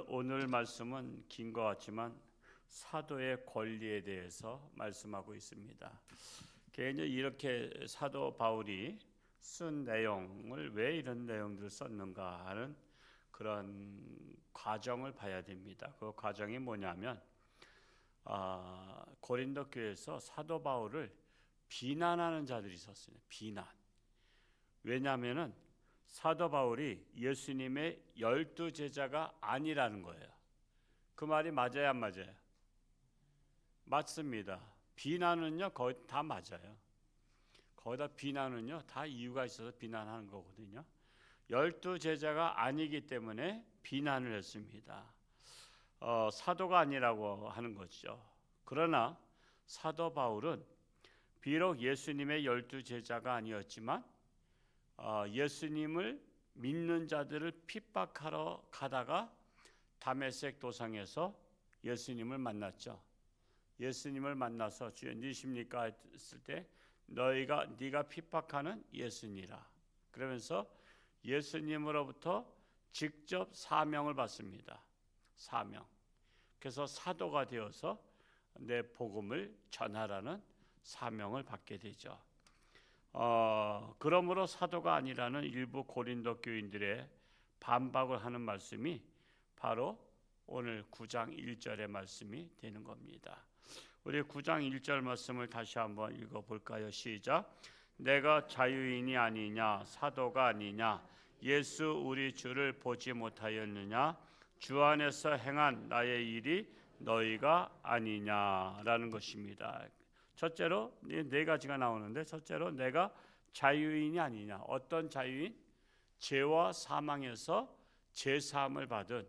오늘 말씀은 긴 것 같지만 사도의 권리에 대해서 말씀하고 있습니다. 개인적으로 이렇게 사도 바울이 쓴 내용을 왜 이런 내용들을 썼는가 하는 그런 과정을 봐야 됩니다. 그 과정이 뭐냐면 고린도 교회에서 사도 바울을 비난하는 자들이 있었어요. 비난. 왜냐하면은 사도 바울이 예수님의 12 제자가 아니라는 거예요. 그 말이 맞아요, 안 맞아요? 맞습니다. 비난은요 거의 다 맞아요. 거기다 비난은요 다 이유가 있어서 비난하는 거거든요. 12 제자가 아니기 때문에 비난을 했습니다. 사도가 아니라고 하는 거죠. 그러나 사도 바울은 비록 예수님의 12 제자가 아니었지만 예수님을 믿는 자들을 핍박하러 가다가 다메섹 도상에서 예수님을 만났죠. 예수님을 만나서 주여 누구십니까 했을 때 네가 핍박하는 예수니라. 그러면서 예수님으로부터 직접 사명을 받습니다. 사명. 그래서 사도가 되어서 내 복음을 전하라는 사명을 받게 되죠. 그러므로 사도가 아니라는 일부 고린도 교인들의 반박을 하는 말씀이 바로 오늘 9장 1절의 말씀이 되는 겁니다. 우리 9장 1절 말씀을 다시 한번 읽어볼까요? 시작. 내가 자유인이 아니냐 사도가 아니냐 예수 우리 주를 보지 못하였느냐 주 안에서 행한 나의 일이 너희가 아니냐라는 것입니다. 첫째로 네 가지가 나오는데 첫째로 내가 자유인이 아니냐. 어떤 자유인? 죄와 사망에서 죄사함을 받은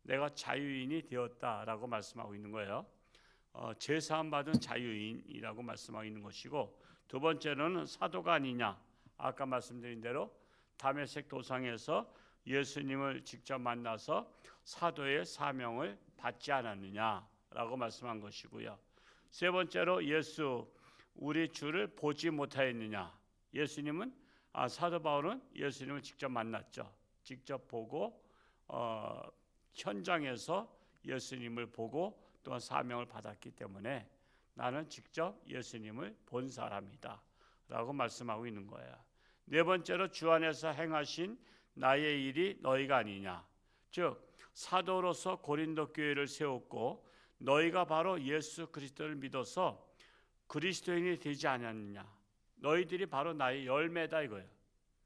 내가 자유인이 되었다라고 말씀하고 있는 거예요. 죄사함 받은 자유인이라고 말씀하고 있는 것이고, 두 번째로는 사도가 아니냐. 아까 말씀드린 대로 다메섹 도상에서 예수님을 직접 만나서 사도의 사명을 받지 않았느냐라고 말씀한 것이고요. 세 번째로 예수 우리 주를 보지 못하였느냐. 예수님은 사도 바울은 예수님을 직접 만났죠. 직접 보고 현장에서 예수님을 보고 또한 사명을 받았기 때문에 나는 직접 예수님을 본 사람이다 라고 말씀하고 있는 거예요. 네 번째로 주 안에서 행하신 나의 일이 너희가 아니냐. 즉 사도로서 고린도 교회를 세웠고 너희가 바로 예수 그리스도를 믿어서 그리스도인이 되지 않았느냐. 너희들이 바로 나의 열매다 이거예요.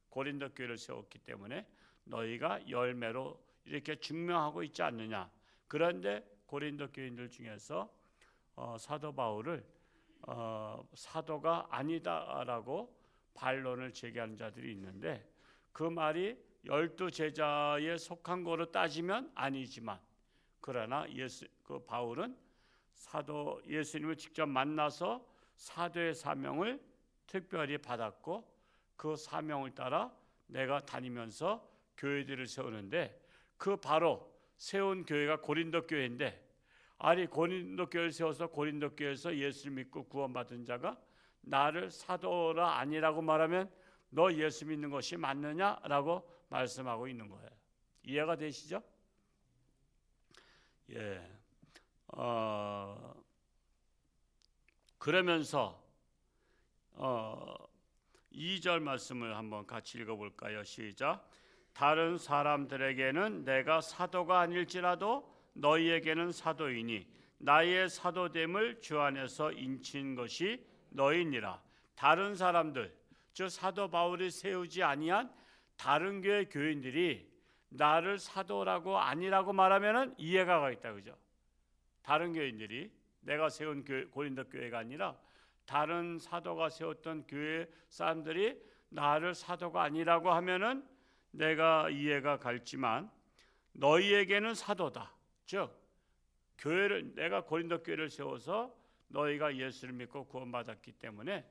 고린도 교회를 세웠기 때문에 너희가 열매로 이렇게 증명하고 있지 않느냐. 그런데 고린도 교인들 중에서 사도 바울을 사도가 아니다라고 반론을 제기하는 자들이 있는데 그 말이 12 제자에 속한 거로 따지면 아니지만 그러나 바울은 사도 예수님을 직접 만나서 사도의 사명을 특별히 받았고 그 사명을 따라 내가 다니면서 교회들을 세우는데 그 바로 세운 교회가 고린도 교회인데 아니 고린도 교회를 세워서 고린도 교회에서 예수를 믿고 구원받은 자가 나를 사도라 아니라고 말하면 너 예수 믿는 것이 맞느냐라고 말씀하고 있는 거예요. 이해가 되시죠? 예. 그러면서 2절 말씀을 한번 같이 읽어볼까요? 시작. 다른 사람들에게는 내가 사도가 아닐지라도 너희에게는 사도이니 나의 사도됨을 주 안에서 인친 것이 너희니라. 다른 사람들, 즉 사도 바울이 세우지 아니한 다른 교회 교인들이 나를 사도라고 아니라고 말하면은 이해가 가겠다, 그죠? 다른 교인들이 내가 세운 고린도 교회가 아니라 다른 사도가 세웠던 교회 사람들이 나를 사도가 아니라고 하면은 내가 이해가 갈지만 너희에게는 사도다. 즉 교회를 내가 고린도 교회를 세워서 너희가 예수를 믿고 구원받았기 때문에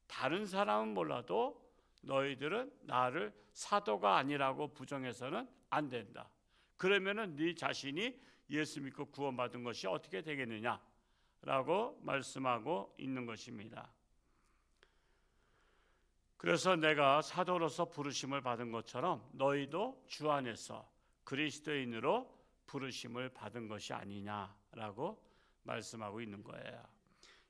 다른 사람은 몰라도 너희들은 나를 사도가 아니라고 부정해서는 안 된다. 그러면은 네 자신이 예수 믿고 구원받은 것이 어떻게 되겠느냐라고 말씀하고 있는 것입니다. 그래서 내가 사도로서 부르심을 받은 것처럼 너희도 주 안에서 그리스도인으로 부르심을 받은 것이 아니냐라고 말씀하고 있는 거예요.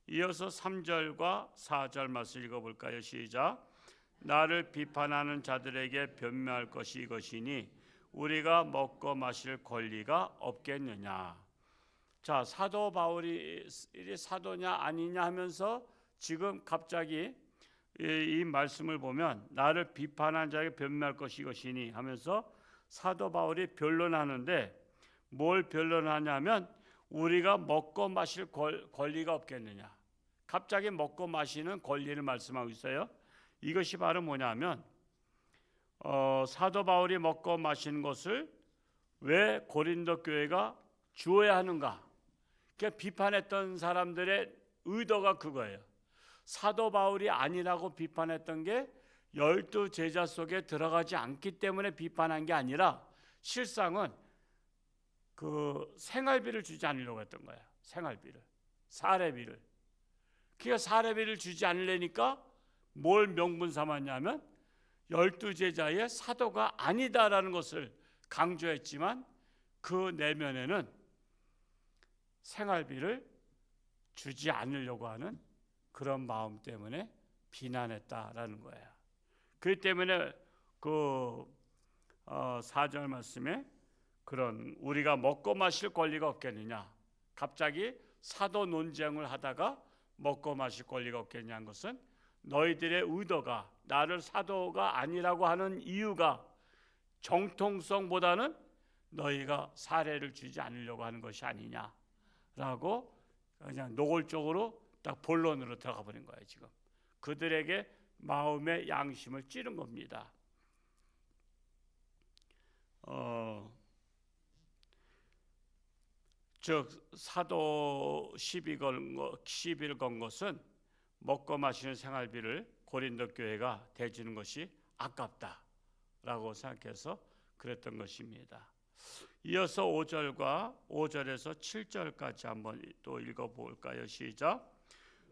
이어서 3절과 4절 말씀 읽어볼까요? 시작. 나를 비판하는 자들에게 변명할 것이 이것이니 우리가 먹고 마실 권리가 없겠느냐. 자, 사도 바울이 사도냐 아니냐 하면서 지금 갑자기 이 말씀을 보면 나를 비판한 자에게 변명할 것이 이것이니 하면서 사도 바울이 변론하는데 뭘 변론하냐면 우리가 먹고 마실 권리가 없겠느냐. 갑자기 먹고 마시는 권리를 말씀하고 있어요. 이것이 바로 뭐냐면 사도 바울이 먹고 마시는 것을 왜 고린도 교회가 주어야 하는가. 그러니까 비판했던 사람들의 의도가 그거예요. 사도 바울이 아니라고 비판했던 게 12 제자 속에 들어가지 않기 때문에 비판한 게 아니라 실상은 그 생활비를 주지 않으려고 했던 거야. 생활비를, 사례비를. 그러니까 사례비를 주지 않으려니까 뭘 명분 삼았냐면 12 제자의 사도가 아니다라는 것을 강조했지만 그 내면에는 생활비를 주지 않으려고 하는 그런 마음 때문에 비난했다라는 거예요. 그렇기 때문에 그 4절 말씀에 그런 우리가 먹고 마실 권리가 없겠느냐. 갑자기 사도 논쟁을 하다가 먹고 마실 권리가 없겠냐는 것은 너희들의 의도가 나를 사도가 아니라고 하는 이유가 정통성보다는 너희가 사례를 주지 않으려고 하는 것이 아니냐라고 그냥 노골적으로 딱 본론으로 들어가 버린 거예요. 지금 그들에게 마음의 양심을 찌른 겁니다. 즉 사도 시비를 건 것은 먹고 마시는 생활비를 고린도 교회가 대주는 것이 아깝다라고 생각해서 그랬던 것입니다. 이어서 5절에서 7절까지 한번 또 읽어볼까요? 시작.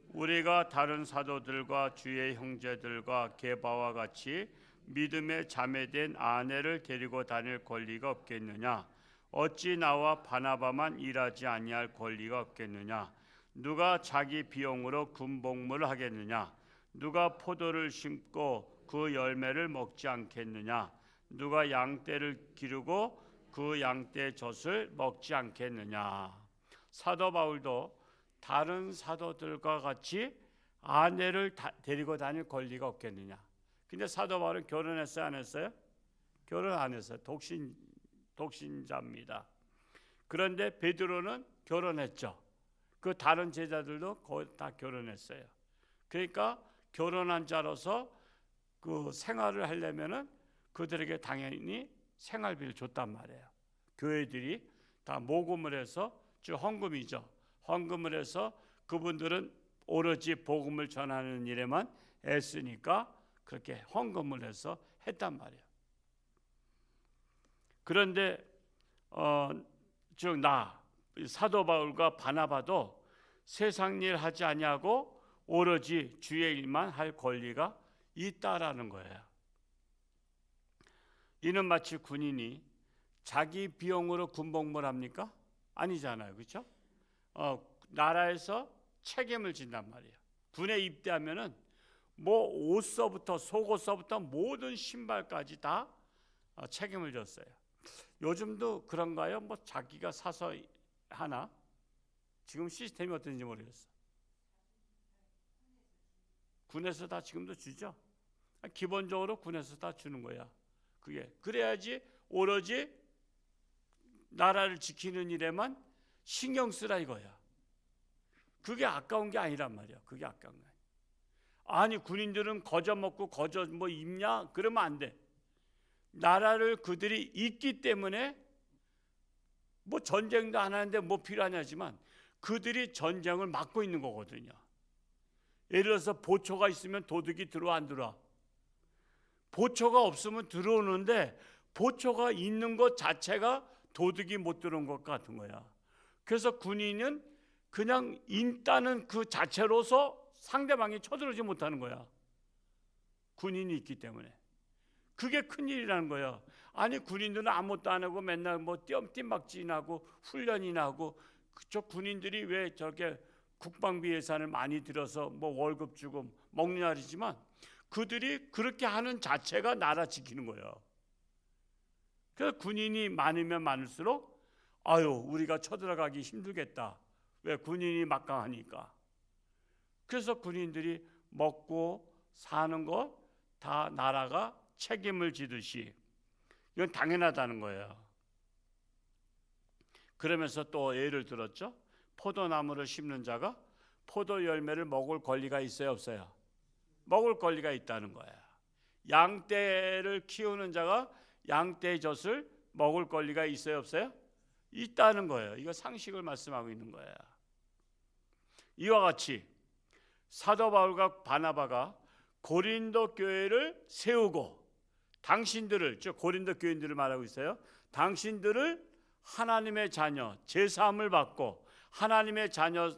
우리가 다른 사도들과 주의 형제들과 게바와 같이 믿음에 자매된 아내를 데리고 다닐 권리가 없겠느냐? 어찌 나와 바나바만 일하지 아니할 권리가 없겠느냐? 누가 자기 비용으로 군복무를 하겠느냐? 누가 포도를 심고 그 열매를 먹지 않겠느냐? 누가 양떼를 기르고 그 양떼 젖을 먹지 않겠느냐? 사도 바울도 다른 사도들과 같이 아내를 데리고 다닐 권리가 없겠느냐? 근데 사도 바울은 결혼했어요, 안 했어요? 결혼 안 했어요. 독신자입니다. 그런데 베드로는 결혼했죠. 그 다른 제자들도 거의 다 결혼했어요. 그러니까 결혼한 자로서 그 생활을 하려면은 그들에게 당연히 생활비를 줬단 말이에요. 교회들이 다 모금을 해서 즉 헌금이죠. 헌금을 해서 그분들은 오로지 복음을 전하는 일에만 애쓰니까 그렇게 헌금을 해서 했단 말이에요. 그런데 즉 사도 바울과 바나바도 세상 일 하지 아니하고 오로지 주의 일만 할 권리가 있다라는 거예요. 이는 마치 군인이 자기 비용으로 군복무를 합니까? 아니잖아요, 그렇죠? 나라에서 책임을 진단 말이에요. 군에 입대하면은 뭐 옷서부터 속옷서부터 모든 신발까지 다 책임을 졌어요. 요즘도 그런가요? 뭐 자기가 사서 하나? 지금 시스템이 어떤지 모르겠어. 군에서 다 지금도 주죠. 기본적으로 군에서 다 주는 거야. 그게 그래야지 오로지 나라를 지키는 일에만 신경 쓰라 이거야. 그게 아까운 게 아니란 말이야. 그게 아까운 게 아니 군인들은 거저 먹고 거저 뭐 입냐? 그러면 안 돼. 나라를 그들이 있기 때문에 뭐 전쟁도 안 하는데 뭐 필요하냐지만 그들이 전쟁을 막고 있는 거거든요. 예를 들어서 보초가 있으면 도둑이 들어와 안 들어와? 보초가 없으면 들어오는데 보초가 있는 것 자체가 도둑이 못 들어온 것 같은 거야. 그래서 군인은 그냥 있다는 그 자체로서 상대방이 쳐들어오지 못하는 거야. 군인이 있기 때문에. 그게 큰일이라는 거야. 아니 군인들은 아무것도 안 하고 맨날 뭐 뜀박질하고 훈련이나 하고 저 군인들이 왜 저렇게 국방비 예산을 많이 들여서 뭐 월급 주고 먹느냐 그러지만 그들이 그렇게 하는 자체가 나라 지키는 거예요. 그래서 군인이 많으면 많을수록 아유 우리가 쳐들어가기 힘들겠다. 왜? 군인이 막강하니까. 그래서 군인들이 먹고 사는 거 다 나라가 책임을 지듯이 이건 당연하다는 거예요. 그러면서 또 예를 들었죠. 포도나무를 심는 자가 포도 열매를 먹을 권리가 있어요, 없어요? 먹을 권리가 있다는 거예요. 양떼를 키우는 자가 양떼의 젖을 먹을 권리가 있어요, 없어요? 있다는 거예요. 이거 상식을 말씀하고 있는 거예요. 이와 같이 사도 바울과 바나바가 고린도 교회를 세우고 당신들을, 즉 고린도 교인들을 말하고 있어요. 당신들을 하나님의 자녀, 제사함을 받고 하나님의 자녀가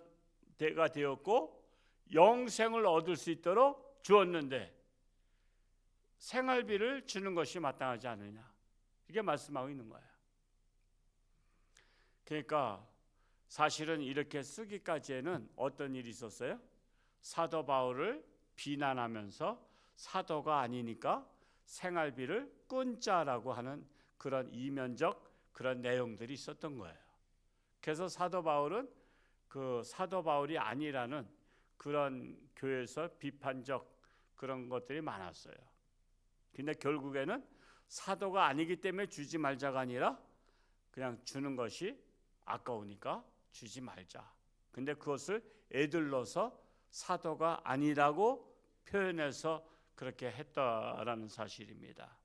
되었고 영생을 얻을 수 있도록 주었는데 생활비를 주는 것이 마땅하지 않느냐, 이게 말씀하고 있는 거예요. 그러니까 사실은 이렇게 쓰기까지에는 어떤 일이 있었어요? 사도 바울을 비난하면서 사도가 아니니까 생활비를 끊자라고 하는 그런 이면적 그런 내용들이 있었던 거예요. 그래서 사도 바울은 그 사도 바울이 아니라는 그런 교회에서 비판적 그런 것들이 많았어요. 근데 결국에는 사도가 아니기 때문에 주지 말자가 아니라 그냥 주는 것이 아까우니까 주지 말자. 근데 그것을 애들러서 사도가 아니라고 표현해서 그렇게 했다라는 사실입니다.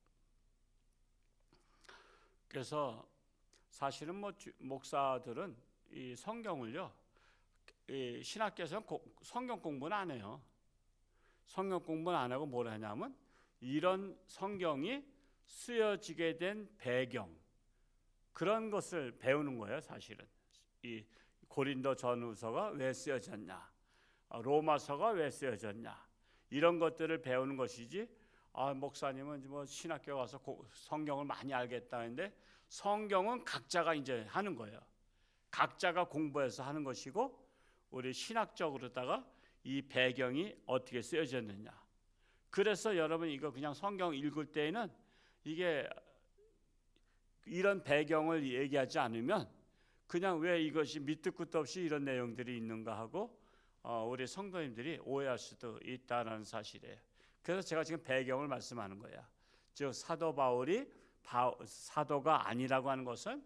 그래서 사실은 뭐 목사들은 이 성경을요, 이 신학교에서는 성경 공부는 안 해요. 성경 공부는 안 하고 뭘 하냐면 이런 성경이 쓰여지게 된 배경, 그런 것을 배우는 거예요. 사실은 이 고린도 전후서가 왜 쓰여졌냐, 로마서가 왜 쓰여졌냐, 이런 것들을 배우는 것이지. 목사님은 뭐 신학교 가서 성경을 많이 알겠다는데 성경은 각자가 이제 하는 거예요. 각자가 공부해서 하는 것이고 우리 신학적으로다가 이 배경이 어떻게 쓰여졌느냐. 그래서 여러분 이거 그냥 성경 읽을 때에는 이게 이런 배경을 얘기하지 않으면 그냥 왜 이것이 밑도 끝도 없이 이런 내용들이 있는가 하고 우리 성도님들이 오해할 수도 있다는 사실이에요. 그래서 제가 지금 배경을 말씀하는 거야. 즉 사도 바울이 사도가 아니라고 하는 것은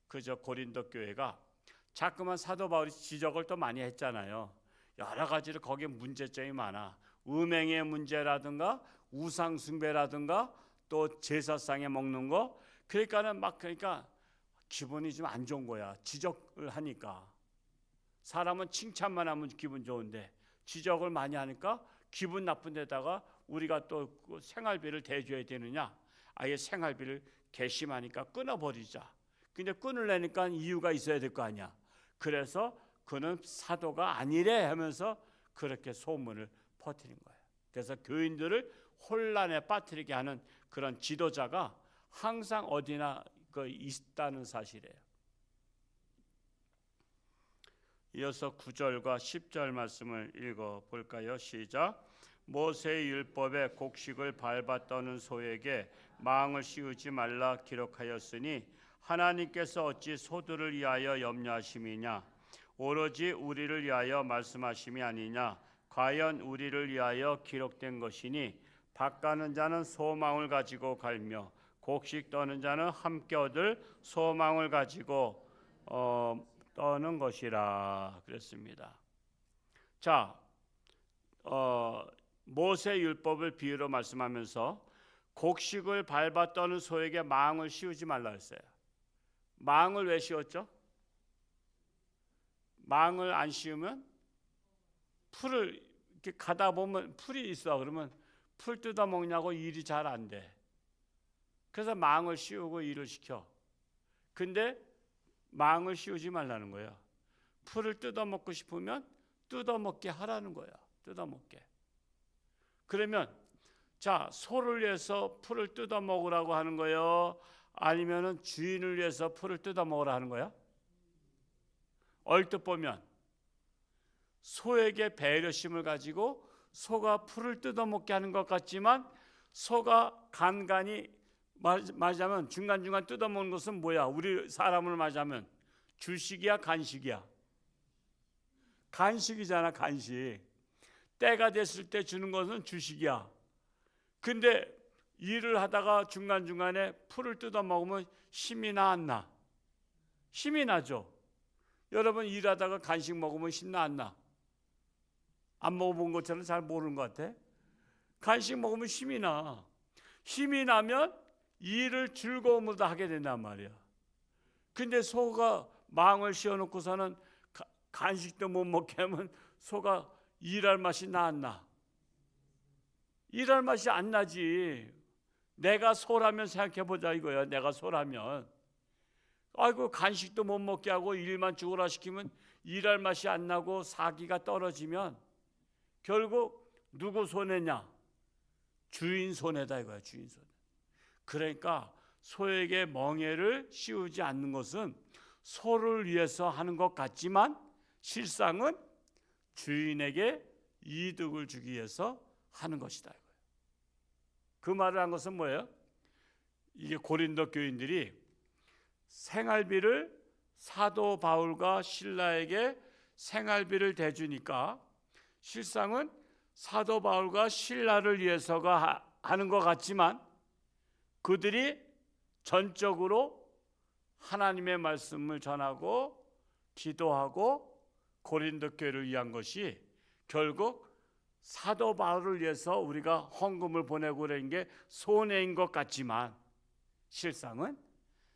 그저 고린도 교회가 자꾸만 사도 바울이 지적을 또 많이 했잖아요. 여러 가지로 거기에 문제점이 많아. 음행의 문제라든가 우상 숭배라든가 또 제사상에 먹는 거. 그러니까 기분이 좀 안 좋은 거야. 지적을 하니까. 사람은 칭찬만 하면 기분 좋은데 지적을 많이 하니까 기분 나쁜 데다가 우리가 또 생활비를 대줘야 되느냐, 아예 생활비를 괘씸하니까 끊어버리자. 근데 끊으려니까 이유가 있어야 될 거 아니야. 그래서 그는 사도가 아니래 하면서 그렇게 소문을 퍼뜨린 거예요. 그래서 교인들을 혼란에 빠뜨리게 하는 그런 지도자가 항상 어디나 있다는 사실이에요. 이어서 9절과 10절 말씀을 읽어볼까요? 시작. 모세의 율법에 곡식을 밟아 떠는 소에게 망을 씌우지 말라 기록하였으니 하나님께서 어찌 소들을 위하여 염려하심이냐, 오로지 우리를 위하여 말씀하심이 아니냐. 과연 우리를 위하여 기록된 것이니 밭가는 자는 소망을 가지고 갈며 곡식 떠는 자는 함께 얻을 소망을 가지고 떠는 것이라 그랬습니다. 자, 모세 율법을 비유로 말씀하면서 곡식을 밟아 떠는 소에게 망을 씌우지 말라 했어요. 망을 왜 씌웠죠? 망을 안 씌우면 풀을 이렇게 가다 보면 풀이 있어. 그러면 풀 뜯어 먹냐고 일이 잘 안 돼. 그래서 망을 씌우고 일을 시켜. 근데 망을 씌우지 말라는 거예요. 풀을 뜯어 먹고 싶으면 뜯어 먹게 하라는 거예요. 뜯어 먹게. 그러면 자, 소를 위해서 풀을 뜯어 먹으라고 하는 거예요? 아니면은 주인을 위해서 풀을 뜯어 먹으라 하는 거야? 얼뜻 보면 소에게 배려심을 가지고 소가 풀을 뜯어 먹게 하는 것 같지만, 소가 간간히 맞으면 중간중간 뜯어 먹는 것은 뭐야? 우리 사람을 맞으면 주식이야, 간식이야? 간식이잖아, 간식. 때가 됐을 때 주는 것은 주식이야. 근데 일을 하다가 중간중간에 풀을 뜯어 먹으면 힘이 나, 안 나? 힘이 나죠. 여러분 일하다가 간식 먹으면 힘나, 안 나? 안 먹어본 것처럼 잘 모르는 것 같아. 간식 먹으면 힘이 나. 힘이 나면 일을 즐거움으로 하게 된단 말이야. 근데 소가 망을 씌워놓고서는 간식도 못 먹게 하면 소가 일할 맛이 나, 안 나? 일할 맛이 안 나지. 내가 소라면 생각해보자 이거야. 내가 소라면, 아이고 간식도 못 먹게 하고 일만 죽어라 시키면 일할 맛이 안 나고 사기가 떨어지면 결국 누구 손해냐? 주인 손해다 이거야, 주인 손해. 그러니까 소에게 멍에를 씌우지 않는 것은 소를 위해서 하는 것 같지만 실상은 주인에게 이득을 주기 위해서 하는 것이다 이거예요. 그 말을 한 것은 뭐예요? 이게 고린도 교인들이 생활비를 사도 바울과 실라에게 생활비를 대주니까 실상은 사도 바울과 신라를 위해서가 하는 것 같지만 그들이 전적으로 하나님의 말씀을 전하고 기도하고 고린도 교회를 위한 것이 결국 사도 바울을 위해서 우리가 헌금을 보내고 그런 게 손해인 것 같지만 실상은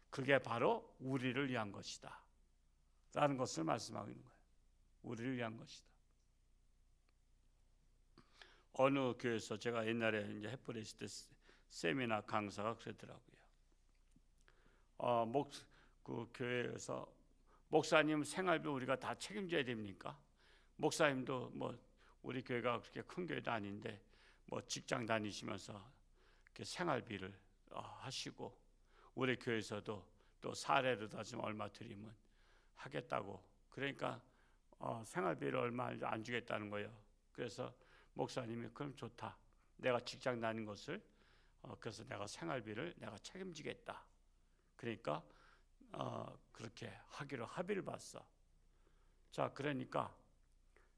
그게 바로 우리를 위한 것이다 라는 것을 말씀하고 있는 거예요. 우리를 위한 것이다. 어느 교회에서 제가 옛날에 이제 햇불에 있을 때 세미나 강사가 그러더라고요. 그 교회에서 목사님 생활비 우리가 다 책임져야 됩니까? 목사님도 뭐 우리 교회가 그렇게 큰 교회도 아닌데 뭐 직장 다니시면서 이렇게 생활비를 하시고 우리 교회에서도 또 사례로 따지면 얼마 드리면 하겠다고 그러니까 생활비를 얼마 안 주겠다는 거예요. 그래서 목사님이 그럼 좋다. 내가 직장 다닌 것을 그래서 내가 생활비를 내가 책임지겠다. 그러니까 그렇게 하기로 합의를 봤어. 자, 그러니까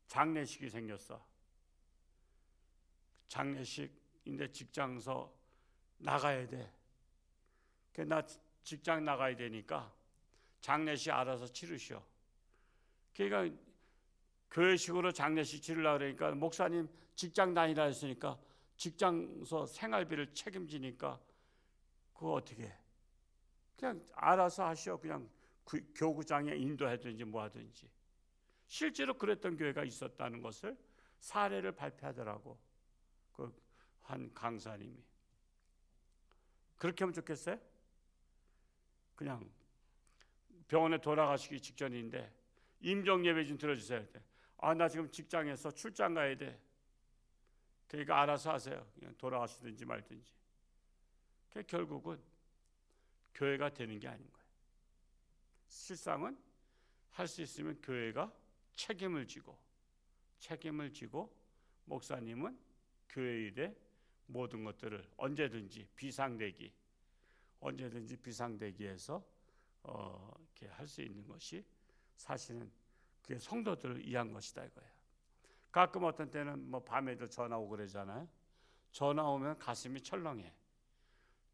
장례식이 생겼어. 장례식인데 직장서 나가야 돼. 나 직장 나가야 되니까 장례식 알아서 치르시오. 그러니까 교회식으로 장례식 치르려고 그러니까 목사님 직장 다니라 했으니까 직장서 생활비를 책임지니까 그거 어떻게 해? 그냥 알아서 하시오. 그냥 교구장에 인도하든지 뭐 하든지. 실제로 그랬던 교회가 있었다는 것을 사례를 발표하더라고. 그 한 강사님이. 그렇게 하면 좋겠어요? 그냥 병원에 돌아가시기 직전인데 임종 예배 좀 들어주세요. 나 지금 직장에서 출장 가야 돼. 그러니까 알아서 하세요. 그냥 돌아가시든지 말든지. 결국은 교회가 되는 게 아닌 거예요. 실상은 할 수 있으면 교회가 책임을 지고 목사님은 교회 일에 모든 것들을 언제든지 비상대기해서 이렇게 할 수 있는 것이 사실은 그게 성도들을 위한 것이다 이거예요. 가끔 어떤 때는 뭐 밤에도 전화 오고 그러잖아요. 전화 오면 가슴이 철렁해.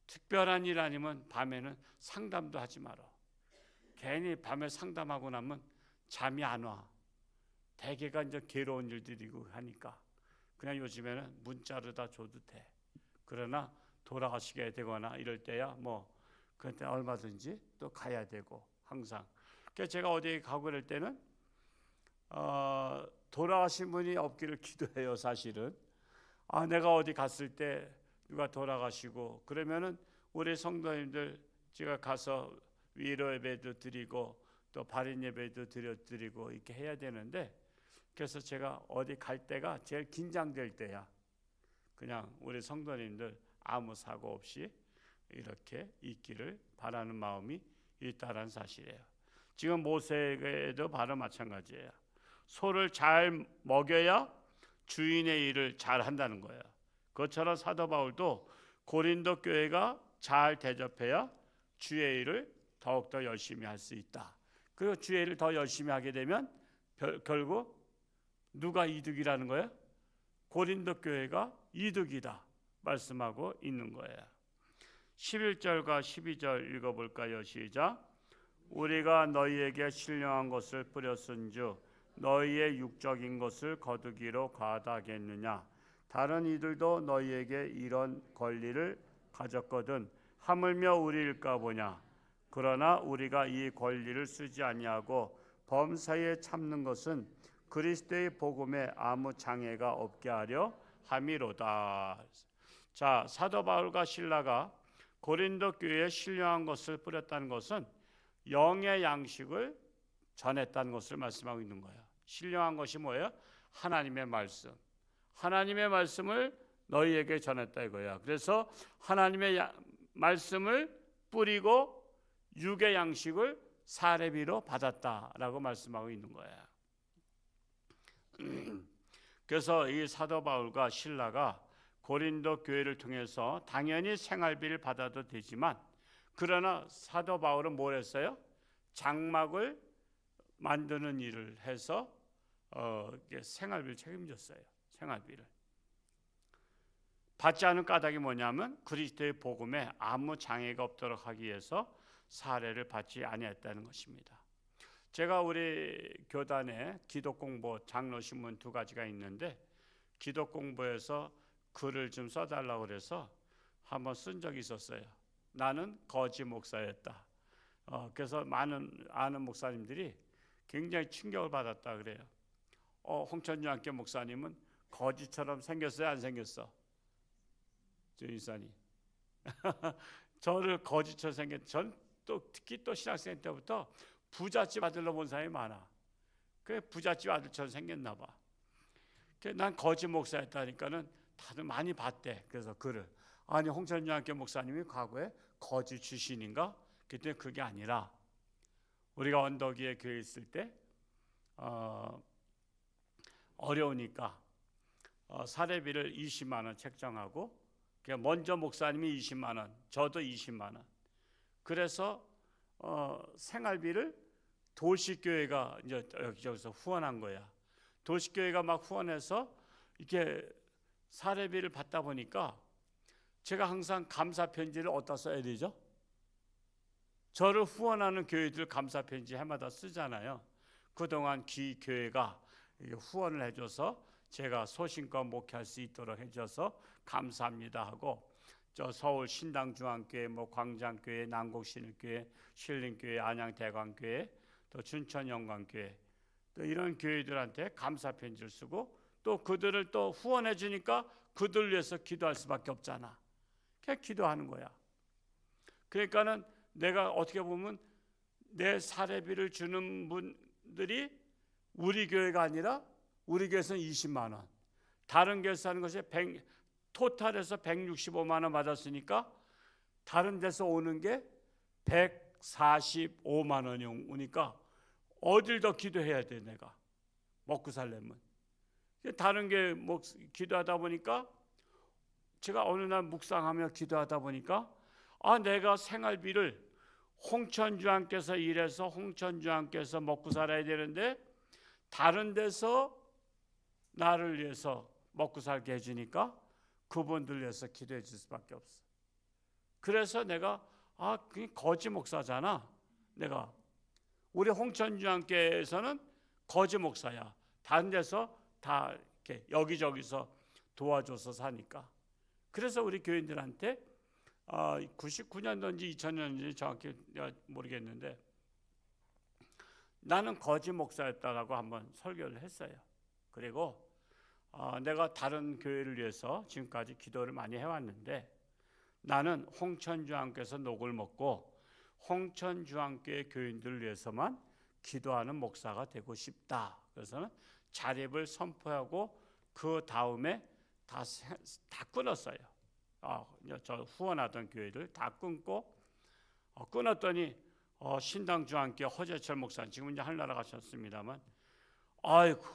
특별한 일 아니면 밤에는 상담도 하지 마라. 괜히 밤에 상담하고 나면 잠이 안 와. 대개가 이제 괴로운 일들이고 하니까 그냥 요즘에는 문자로 다 줘도 돼. 그러나 돌아가시게 되거나 이럴 때야 뭐 그때 얼마든지 또 가야 되고 항상. 그래서 제가 어디에 가고 그럴 때는 돌아가신 분이 없기를 기도해요. 사실은 내가 어디 갔을 때 누가 돌아가시고 그러면은 우리 성도님들 제가 가서 위로 예배도 드리고 또 발인 예배도 드리고 이렇게 해야 되는데 그래서 제가 어디 갈 때가 제일 긴장될 때야. 그냥 우리 성도님들 아무 사고 없이 이렇게 있기를 바라는 마음이 있다는 사실이에요. 지금 모세에게도 바로 마찬가지예요. 소를 잘 먹여야 주인의 일을 잘 한다는 거예요. 그것처럼 사도 바울도 고린도 교회가 잘 대접해야 주의 일을 더욱더 열심히 할 수 있다. 그리고 주의 일을 더 열심히 하게 되면 결국 누가 이득이라는 거예요? 고린도 교회가 이득이다 말씀하고 있는 거예요. 11절과 12절 읽어볼까요? 시작. 우리가 너희에게 신령한 것을 뿌렸은즉 너희의 육적인 것을 거두기로 과다하겠느냐. 다른 이들도 너희에게 이런 권리를 가졌거든 하물며 우리일까 보냐. 그러나 우리가 이 권리를 쓰지 아니하고 범사에 참는 것은 그리스도의 복음에 아무 장애가 없게 하려 함이로다. 자, 사도 바울과 실라가 고린도 교회에 신령한 것을 뿌렸다는 것은 영의 양식을 전했다는 것을 말씀하고 있는 거예요. 신령한 것이 뭐예요? 하나님의 말씀. 하나님의 말씀을 너희에게 전했다 이거야. 그래서 하나님의 말씀을 뿌리고 육의 양식을 사례비로 받았다라고 말씀하고 있는 거야. 그래서 이 사도 바울과 실라가 고린도 교회를 통해서 당연히 생활비를 받아도 되지만, 그러나 사도 바울은 뭘 했어요? 장막을 만드는 일을 해서 생활비를 책임졌어요. 생활비를 받지 않은 까닭이 뭐냐면 그리스도의 복음에 아무 장애가 없도록 하기 위해서 사례를 받지 아니했다는 것입니다. 제가 우리 교단에 기독공부 장로 신문 2가지가 있는데 기독공부에서 글을 좀 써달라고 그래서 한번 쓴 적이 있었어요. 나는 거지 목사였다. 그래서 많은 아는 목사님들이 굉장히 충격을 받았다 그래요. 홍천주 함께 목사님은 거지처럼 생겼어요, 안 생겼어? 주인사님. 저를 거지처럼 전 또 특히 또 신학생 때부터 부잣집 아들로 본 사람이 많아. 그래 부잣집 아들처럼 생겼나 봐. 난 거지 목사였다니까는 다들 많이 봤대. 그래서 글을 아니 홍천주 함께 목사님이 과거에 거지 출신인가? 그때 그게 아니라 우리가 언덕 위에 교회 있을 때 어려우니까 사례비를 20만 원 책정하고 먼저 목사님이 20만 원, 저도 20만 원. 그래서 생활비를 도시교회가 이제 여기저기서 후원한 거야. 도시교회가 막 후원해서 이렇게 사례비를 받다 보니까 제가 항상 감사 편지를 어디다 써야 되죠? 저를 후원하는 교회들 감사 편지 해마다 쓰잖아요. 그동안 교회가 후원을 해줘서 제가 소신껏 목회할 수 있도록 해줘서 감사합니다 하고, 저 서울 신당중앙교회, 광장교회, 난곡신일교회, 신림교회, 안양대광교회, 또 춘천영광교회, 또 이런 교회들한테 감사 편지를 쓰고, 또 그들을 또 후원해 주니까 그들 위해서 기도할 수밖에 없잖아. 그냥 기도하는 거야. 그러니까는 내가 어떻게 보면 내 사례비를 주는 분들이 우리 교회가 아니라 우리 교회에서는 20만 원, 다른 교회에서 하는 것이 토탈에서 165만 원 받았으니까 다른 데서 오는 게 145만 원이 오니까 어딜 더 기도해야 돼. 내가 먹고 살려면 다른 게 기도하다 보니까 제가 어느 날 묵상하며 기도하다 보니까 내가 생활비를 홍천주왕께서 일해서 홍천주왕께서 먹고 살아야 되는데 다른 데서 나를 위해서 먹고 살게 해주니까 그분들 위해서 기도해 줄 수밖에 없어. 그래서 내가 그게 거지 목사잖아. 내가 우리 홍천주왕께서는 거지 목사야. 다른 데서 다 이렇게 여기저기서 도와줘서 사니까. 그래서 우리 교인들한테 99년도인지 2000년인지 정확히 모르겠는데 나는 거지 목사였다라고 한번 설교를 했어요. 그리고 내가 다른 교회를 위해서 지금까지 기도를 많이 해왔는데 나는 홍천주왕께서 녹을 먹고 홍천주왕교회 교인들을 위해서만 기도하는 목사가 되고 싶다. 그래서는 자립을 선포하고 그 다음에 다 끊었어요. 저 후원하던 교회를 다 끊고 끊었더니 신당 주안교회 허재철 목사님 지금 이제 하늘나라 가셨습니다만, 아이고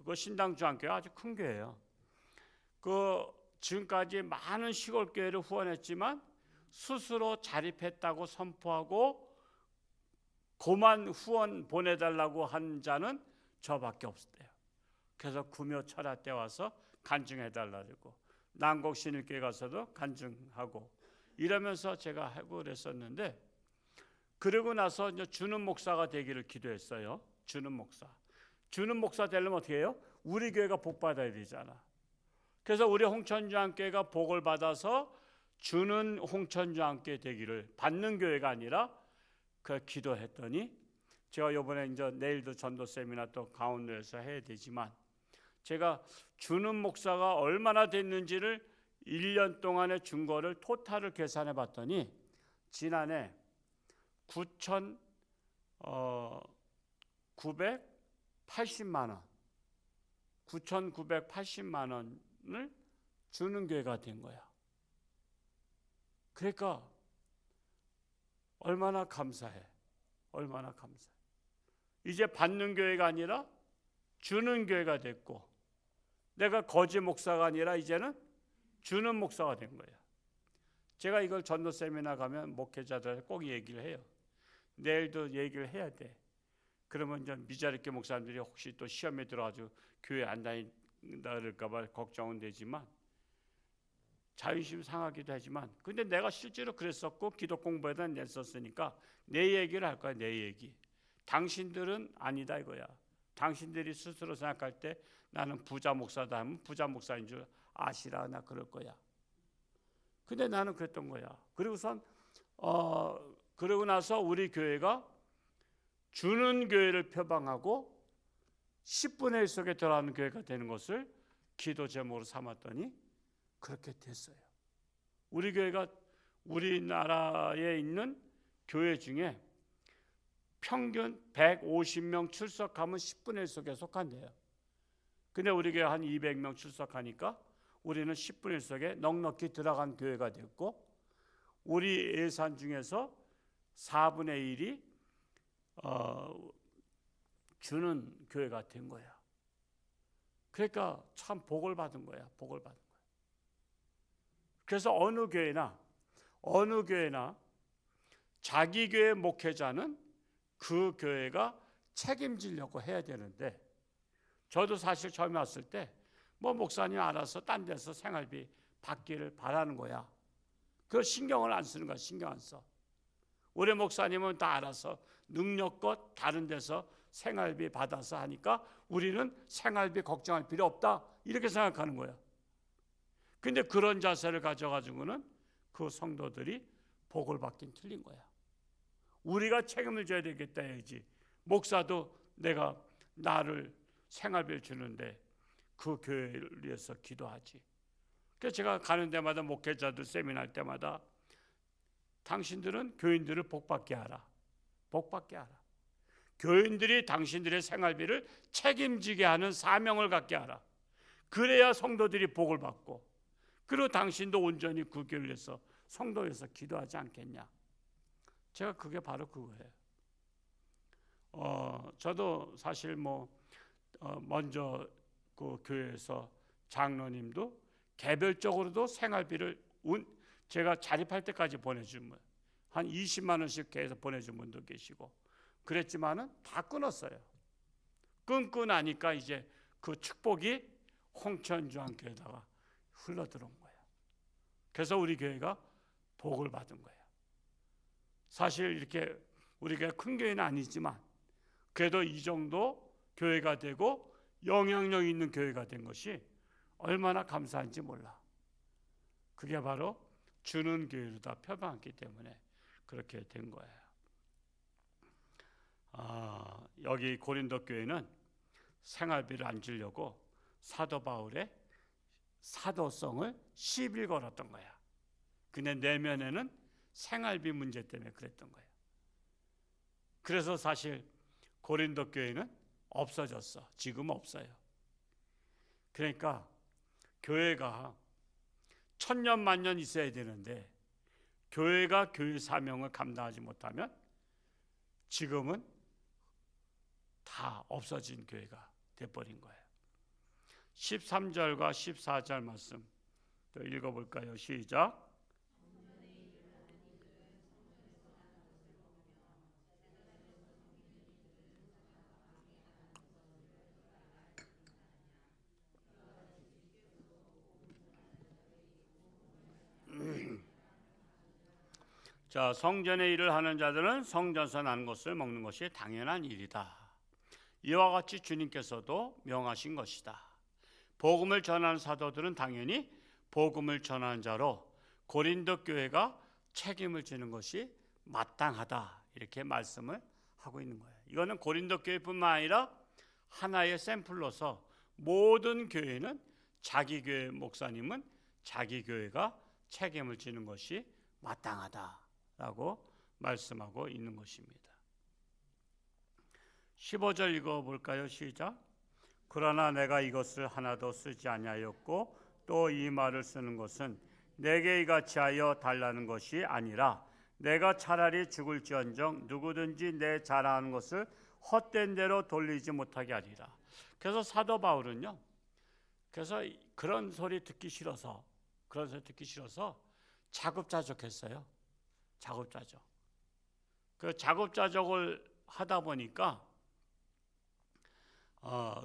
그 신당 주안교회 아주 큰 교회예요. 그 지금까지 많은 시골 교회를 후원했지만 스스로 자립했다고 선포하고 고만 후원 보내달라고 한 자는 저밖에 없었대요. 그래서 구묘 철야 때 와서 간증해달라고, 난곡신일교회 가서도 간증하고 이러면서 제가 하고 그랬었는데, 그러고 나서 이제 주는 목사가 되기를 기도했어요. 주는 목사 되려면 어떻게 해요? 우리 교회가 복 받아야 되잖아. 그래서 우리 홍천주안교회가 복을 받아서 주는 홍천주안교회 되기를, 받는 교회가 아니라 그 기도했더니, 제가 이번에 이제 내일도 전도 세미나 또 강원도에서 해야 되지만, 제가 주는 목사가 얼마나 됐는지를 1년 동안에 준 거를 토탈을 계산해 봤더니 지난해 9,980만 원, 9,980만 원을 주는 교회가 된 거야. 그러니까 얼마나 감사해. 얼마나 감사해. 이제 받는 교회가 아니라 주는 교회가 됐고, 내가 거지 목사가 아니라 이제는 주는 목사가 된 거야. 제가 이걸 전도 세미나 가면 목회자들 꼭 얘기를 해요. 내일도 얘기를 해야 돼. 그러면 이제 미자립교 목사님들이 혹시 또 시험에 들어가지고 교회 안 다닌다 그럴까 봐 걱정은 되지만, 자존심 상하기도 하지만, 근데 내가 실제로 그랬었고 기도 공부에다 냈었으니까 내 얘기를 할 거야. 내 얘기. 당신들은 아니다 이거야. 당신들이 스스로 생각할 때 나는 부자 목사다 하면 부자 목사인 줄 아시라 나 그럴 거야. 근데 나는 그랬던 거야. 그리고선 그러고 나서 우리 교회가 주는 교회를 표방하고 10분의 1 속에 들어가는 교회가 되는 것을 기도 제목으로 삼았더니 그렇게 됐어요. 우리 교회가 우리나라에 있는 교회 중에 평균 150명 출석하면 10분의 1 속에 속한대요. 근데 우리 교회 한 200명 출석하니까 우리는 10분의 1 속에 넉넉히 들어간 교회가 됐고, 우리 예산 중에서 4분의 1이 주는 교회가 된 거야. 그러니까 참 복을 받은 거야. 복을 받은 거야. 그래서 어느 교회나 자기 교회 목회자는 그 교회가 책임지려고 해야 되는데, 저도 사실 처음에 왔을 때 뭐 목사님 알아서 딴 데서 생활비 받기를 바라는 거야. 그걸 신경을 안 쓰는 거야. 신경 안 써. 우리 목사님은 다 알아서 능력껏 다른 데서 생활비 받아서 하니까 우리는 생활비 걱정할 필요 없다, 이렇게 생각하는 거야. 근데 그런 자세를 가져가지고는 그 성도들이 복을 받긴 틀린 거야. 우리가 책임을 져야 되겠다 해야지. 목사도 내가 나를 생활비를 주는데 그 교회를 위해서 기도하지. 그래서 제가 가는 데마다 목회자들 세미나 할 때마다 당신들은 교인들을 복받게 하라. 복받게 하라. 교인들이 당신들의 생활비를 책임지게 하는 사명을 갖게 하라. 그래야 성도들이 복을 받고, 그리고 당신도 온전히 그 교회를 위해서 성도에서 기도하지 않겠냐. 제가 그게 바로 그거예요. 저도 사실 먼저 그 교회에서 장로님도 개별적으로도 생활비를 제가 자립할 때까지 보내준 분, 한 20만 원씩 계속 보내준 분도 계시고 그랬지만은 다 끊었어요. 끊고 나니까 이제 그 축복이 홍천주안교회에다가 흘러들어온 거예요. 그래서 우리 교회가 복을 받은 거예요. 사실 이렇게 우리 교회가 큰 교회는 아니지만 그래도 이 정도 교회가 되고 영향력 있는 교회가 된 것이 얼마나 감사한지 몰라. 그게 바로 주는 교회로 다 표방했기 때문에 그렇게 된 거예요. 여기 고린도 교회는 생활비를 안 주려고 사도 바울의 사도성을 시비를 걸었던 거야. 근데 내면에는 생활비 문제 때문에 그랬던 거예요. 그래서 사실 고린도 교회는 없어졌어. 지금 없어요. 그러니까 교회가 천년 만년 있어야 되는데 교회가 교회 사명을 감당하지 못하면 지금은 다 없어진 교회가 돼버린 거예요. 13절과 14절 말씀 또 읽어볼까요? 시작. 자, 성전의 일을 하는 자들은 성전에서 나는 것을 먹는 것이 당연한 일이다. 이와 같이 주님께서도 명하신 것이다. 복음을 전하는 사도들은 당연히 복음을 전하는 자로 고린도 교회가 책임을 지는 것이 마땅하다. 이렇게 말씀을 하고 있는 거예요. 이거는 고린도 교회뿐만 아니라 하나의 샘플로서 모든 교회는 자기 교회 목사님은 자기 교회가 책임을 지는 것이 마땅하다라고 말씀하고 있는 것입니다. 15절 읽어볼까요? 시작. 그러나 내가 이것을 하나도 쓰지 아니하였고 또 이 말을 쓰는 것은 내게 이같이 하여 달라는 것이 아니라 내가 차라리 죽을지언정 누구든지 내 자랑하는 것을 헛된 대로 돌리지 못하게 하리라. 그래서 사도 바울은요, 그래서 그런 소리 듣기 싫어서 자급자족했어요. 자급자족. 그 자급자족을 하다 보니까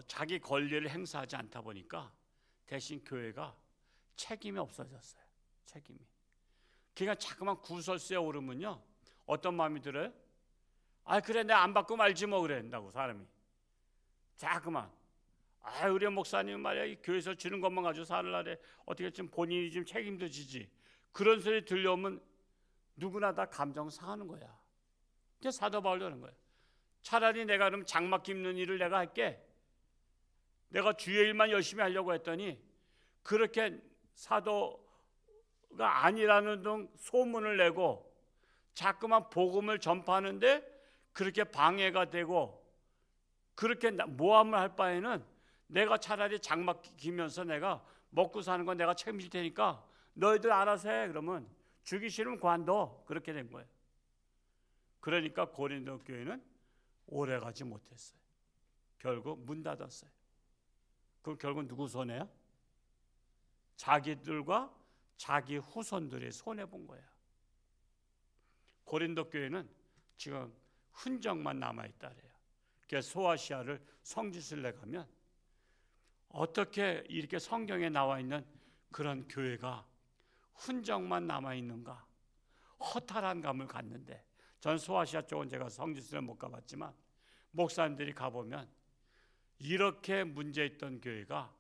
자기 권리를 행사하지 않다 보니까 대신 교회가 책임이 없어졌어요. 책임이. 그러니까 자꾸만 구설수에 오르면요, 어떤 마음이 들어요? 아, 그래, 내가 안 받고 말지 뭐 그런다고 사람이. 자꾸만. 아, 우리 목사님 말이야, 이 교회에서 주는 것만 가지고 살라래. 어떻게 좀 본인이 좀 책임도 지지. 그런 소리 들려오면 누구나 다 감정 상하는 거야. 그게 사도 바울도 그런 거예요. 차라리 내가 그럼 장막 깁는 일을 내가 할게. 내가 주의 일만 열심히 하려고 했더니 그렇게 사도가 아니라는 등 소문을 내고 자꾸만 복음을 전파하는데 그렇게 방해가 되고 그렇게 모함을 할 바에는 내가 차라리 장막 기면서 내가 먹고 사는 건 내가 책임질 테니까 너희들 알아서 해. 그러면 주기 싫으면 관둬. 그렇게 된 거예요. 그러니까 고린도 교회는 오래가지 못했어요. 결국 문 닫았어요. 그럼 결국 누구 손해야? 자기들과 자기 후손들의 손해 본 거야. 고린도 교회는 지금 흔적만 남아있다 그래요. 그래서 소아시아를 성지순례 가면 어떻게 이렇게 성경에 나와 있는 그런 교회가 흔적만 남아있는가, 허탈한 감을 갖는데, 전 소아시아 쪽은 제가 성지순례 못 가봤지만 목사님들이 가보면 이렇게 문제있던 교회가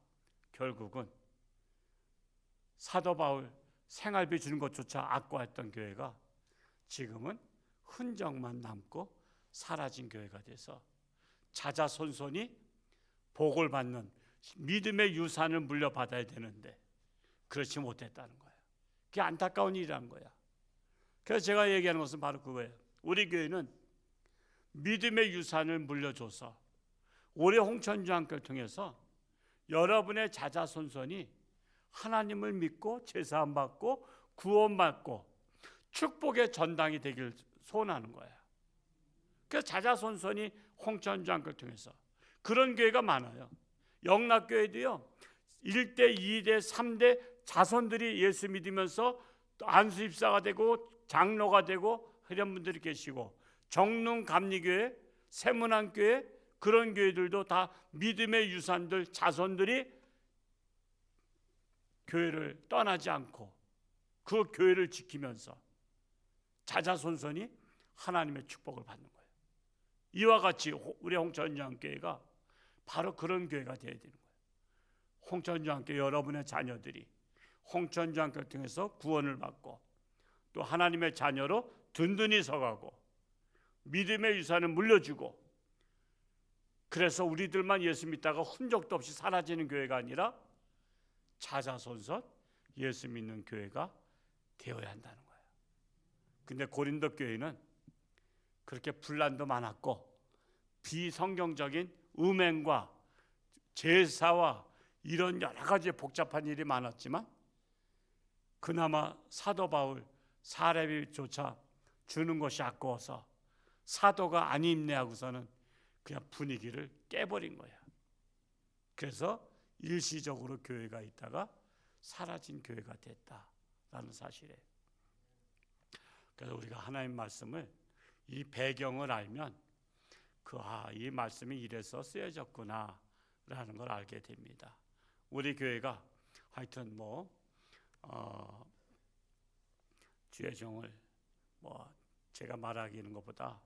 결국은 사도 바울 생활비 주는 것조차 악과했던 교회가 지금은 흔적만 남고 사라진 교회가 돼서 자자손손이 복을 받는 믿음의 유산을 물려받아야 되는데 그렇지 못했다는 거예요. 그게 안타까운 일이라는 거야. 그래서 제가 얘기하는 것은 바로 그거예요. 우리 교회는 믿음의 유산을 물려줘서 올해 홍천주안교를 통해서 여러분의 자자손손이 하나님을 믿고 제사함 받고 구원받고 축복의 전당이 되길 소원하는 거야. 그래서 자자손손이 홍천주안교를 통해서 그런 교회가 많아요. 영락교회도요, 1대, 2대, 3대 자손들이 예수 믿으면서 안수입사가 되고 장로가 되고 이런 분들이 계시고, 정릉 감리교회, 세문안교회, 그런 교회들도 다 믿음의 유산들 자손들이 교회를 떠나지 않고 그 교회를 지키면서 자자손손이 하나님의 축복을 받는 거예요. 이와 같이 우리 홍천주안교회가 바로 그런 교회가 되어야 되는 거예요. 홍천주안교회 여러분의 자녀들이 홍천주안교를 통해서 구원을 받고 또 하나님의 자녀로 든든히 서가고 믿음의 유산을 물려주고, 그래서 우리들만 예수 믿다가 흔적도 없이 사라지는 교회가 아니라 자자손손 예수 믿는 교회가 되어야 한다는 거예요. 근데 고린도 교회는 그렇게 분란도 많았고 비성경적인 음행과 제사와 이런 여러 가지 복잡한 일이 많았지만 그나마 사도 바울 사례비조차 주는 것이 아까워서 사도가 아님네 하고서는 그냥 분위기를 깨버린 거야. 그래서 일시적으로 교회가 있다가 사라진 교회가 됐다라는 사실이에요. 그래서 우리가 하나님 말씀을 이 배경을 알면 이 말씀이 이래서 쓰여졌구나라는 걸 알게 됩니다. 우리 교회가 하여튼 주의 종을 제가 말하기는 것보다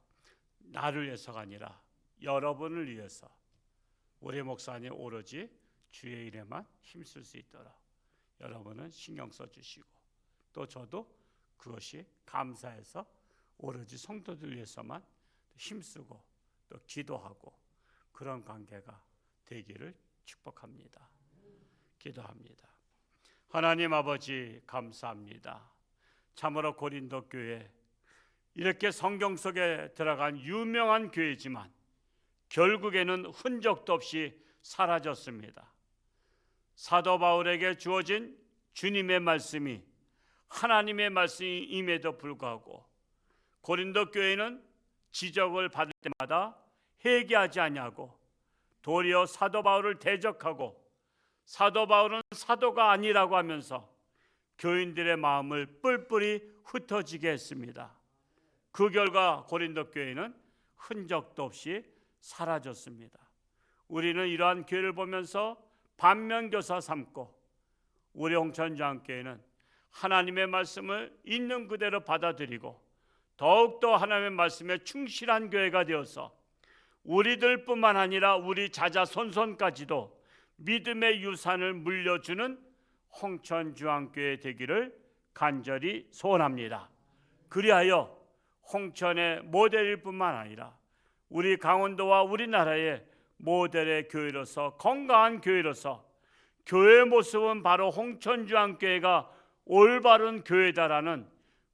나를 위해서가 아니라 여러분을 위해서 우리 목사님 오로지 주의 일에만 힘쓸 수 있도록 여러분은 신경 써주시고 또 저도 그것이 감사해서 오로지 성도들 위해서만 힘쓰고 또 기도하고 그런 관계가 되기를 축복합니다. 기도합니다. 하나님 아버지 감사합니다. 참으로 고린도 교회 이렇게 성경 속에 들어간 유명한 교회지만 결국에는 흔적도 없이 사라졌습니다. 사도 바울에게 주어진 주님의 말씀이 하나님의 말씀임에도 불구하고 고린도 교회는 지적을 받을 때마다 회개하지 아니하고 도리어 사도 바울을 대적하고 사도 바울은 사도가 아니라고 하면서 교인들의 마음을 뿔뿔이 흩어지게 했습니다. 그 결과 고린도 교회는 흔적도 없이 사라졌습니다. 우리는 이러한 교회를 보면서 반면교사 삼고 우리 홍천주안교회는 하나님의 말씀을 있는 그대로 받아들이고 더욱더 하나님의 말씀에 충실한 교회가 되어서 우리들뿐만 아니라 우리 자자손손까지도 믿음의 유산을 물려주는 홍천주안교회 되기를 간절히 소원합니다. 그리하여 홍천의 모델일 뿐만 아니라 우리 강원도와 우리나라의 모델의 교회로서 건강한 교회로서 교회의 모습은 바로 홍천주안교회가 올바른 교회다라는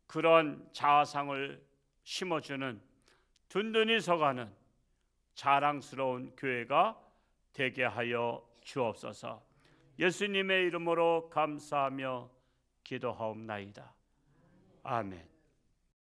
그런 자아상을 심어주는 든든히 서가는 자랑스러운 교회가 되게 하여 주옵소서. 예수님의 이름으로 감사하며 기도하옵나이다. 아멘.